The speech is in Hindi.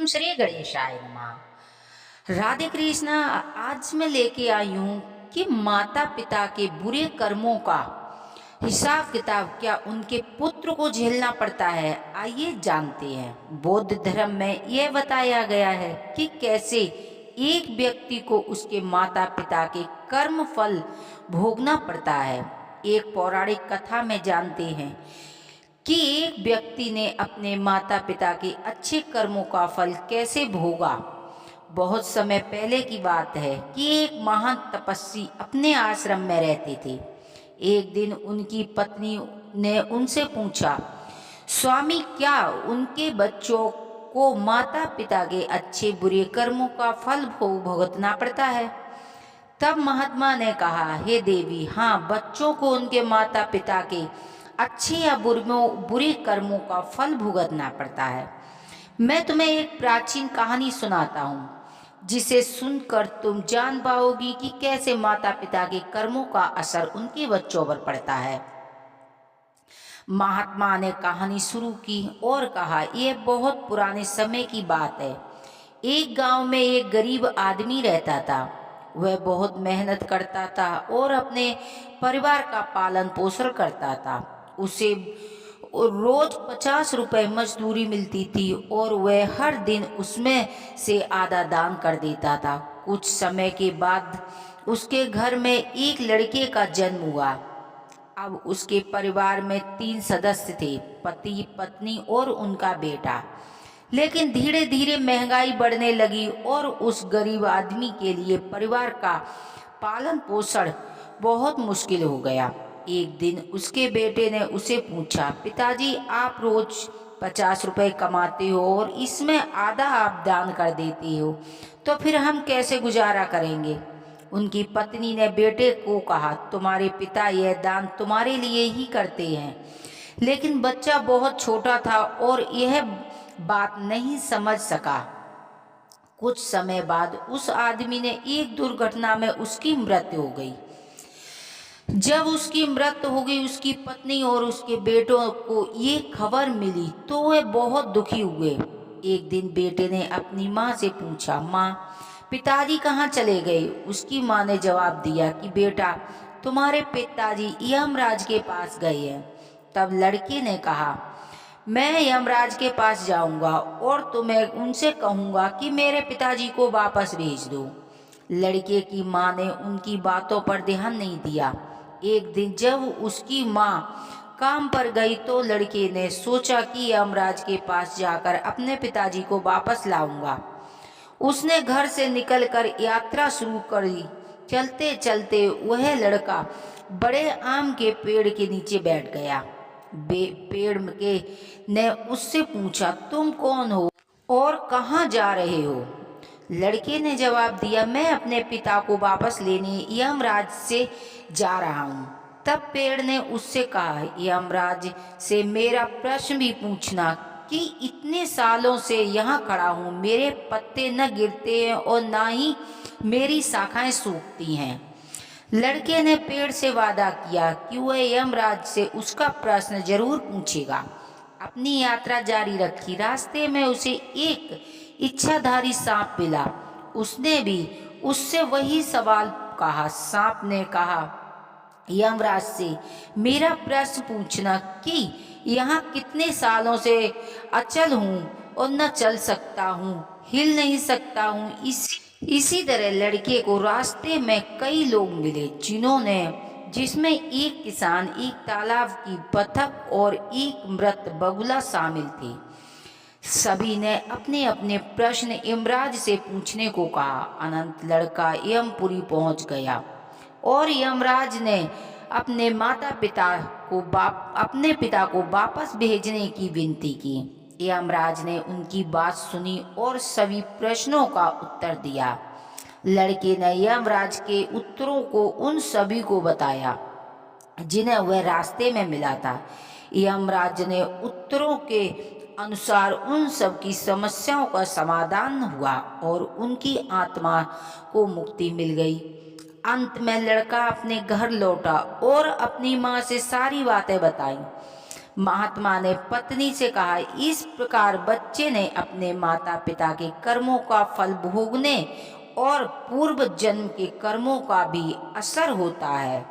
ओम श्री गणेशाय नमः। राधे कृष्णा। आज मैं लेके आई हूँ कि माता पिता के बुरे कर्मों का हिसाब किताब क्या उनके पुत्र को झेलना पड़ता है। आइए जानते हैं। बौद्ध धर्म में यह बताया गया है कि कैसे एक व्यक्ति को उसके माता पिता के कर्म फल भोगना पड़ता है। एक पौराणिक कथा में जानते हैं कि एक व्यक्ति ने अपने माता पिता के अच्छे कर्मों का फल कैसे भोगा। बहुत समय पहले की बात है कि एक महान तपस्वी अपने आश्रम में रहते थे। एक दिन उनकी पत्नी ने उनसे पूछा, स्वामी, क्या उनके बच्चों को माता पिता के अच्छे बुरे कर्मों का फल भुगतना पड़ता है? तब महात्मा ने कहा, हे देवी, हाँ, बच्चों को उनके माता पिता के अच्छे या बुरे कर्मों का फल भुगतना पड़ता है। मैं तुम्हें एक प्राचीन कहानी सुनाता हूँ जिसे सुनकर तुम जान पाओगी कि कैसे माता पिता के कर्मों का असर उनके बच्चों पर पड़ता है। महात्मा ने कहानी शुरू की और कहा, यह बहुत पुराने समय की बात है। एक गांव में एक गरीब आदमी रहता था। वह बहुत मेहनत करता था और अपने परिवार का पालन पोषण करता था। उसे रोज 50 रुपए मजदूरी मिलती थी और वह हर दिन उसमें से आधा दान कर देता था। कुछ समय के बाद उसके घर में एक लड़के का जन्म हुआ। अब उसके परिवार में 3 सदस्य थे, पति, पत्नी और उनका बेटा। लेकिन धीरे धीरे महंगाई बढ़ने लगी और उस गरीब आदमी के लिए परिवार का पालन पोषण बहुत मुश्किल हो गया। एक दिन उसके बेटे ने उसे पूछा, पिताजी, आप रोज 50 रुपए कमाते हो और इसमें आधा आप दान कर देते हो, तो फिर हम कैसे गुजारा करेंगे? उनकी पत्नी ने बेटे को कहा, तुम्हारे पिता यह दान तुम्हारे लिए ही करते हैं। लेकिन बच्चा बहुत छोटा था और यह बात नहीं समझ सका। कुछ समय बाद उस आदमी ने एक दुर्घटना में उसकी मृत्यु हो गई। जब उसकी मृत्यु हो गई, उसकी पत्नी और उसके बेटों को ये खबर मिली तो वे बहुत दुखी हुए। एक दिन बेटे ने अपनी माँ से पूछा, माँ, पिताजी कहाँ चले गए? उसकी माँ ने जवाब दिया कि बेटा, तुम्हारे पिताजी यमराज के पास गए हैं। तब लड़के ने कहा, मैं यमराज के पास जाऊंगा और तुम्हें उनसे कहूंगा कि मेरे पिताजी को वापस भेज दो। लड़के की माँ ने उनकी बातों पर ध्यान नहीं दिया। एक दिन जब उसकी माँ काम पर गई तो लड़के ने सोचा कि यमराज के पास जाकर अपने पिताजी को वापस लाऊंगा। उसने घर से निकलकर यात्रा शुरू करी। चलते चलते वह लड़का बड़े आम के पेड़ के नीचे बैठ गया। पेड़ के ने उससे पूछा, तुम कौन हो और कहाँ जा रहे हो? लड़के ने जवाब दिया, मैं अपने पिता को वापस लेने यमराज से जा रहा हूँ। तब पेड़ ने उससे कहा, यमराज से मेरा प्रश्न भी पूछना कि इतने सालों से यहाँ खड़ा हूँ, मेरे पत्ते न गिरते हैं और ना ही मेरी शाखाएं सूखती हैं। लड़के ने पेड़ से वादा किया कि वह यमराज से उसका प्रश्न जरूर पूछेगा। अपनी यात्रा जारी रखी। रास्ते में उसे एक इच्छाधारी सांप मिला। उसने भी उससे वही सवाल कहा। सांप ने कहा, यमराज से मेरा प्रश्न पूछना कि यहाँ कितने सालों से अचल हूँ और न चल सकता हूँ, हिल नहीं सकता हूँ। इसी तरह लड़के को रास्ते में कई लोग मिले जिसमें एक किसान, एक तालाब की बतख और एक मृत बगुला शामिल थे। सभी ने अपने अपने प्रश्न यमराज से पूछने को कहा। अनंत लड़का यमपुरी पहुंच गया और यमराज ने अपने पिता को वापस भेजने की विनती की। यमराज ने उनकी बात सुनी और सभी प्रश्नों का उत्तर दिया। लड़के ने यमराज के उत्तरों को उन सभी को बताया जिन्हें वह रास्ते में मिला था। यमराज ने उत्तरों के अनुसार उन सब की समस्याओं का समाधान हुआ और उनकी आत्मा को मुक्ति मिल गई। अंत में लड़का अपने घर लौटा और अपनी माँ से सारी बातें बताई। महात्मा ने पत्नी से कहा, इस प्रकार बच्चे ने अपने माता पिता के कर्मों का फल भोगने और पूर्व जन्म के कर्मों का भी असर होता है।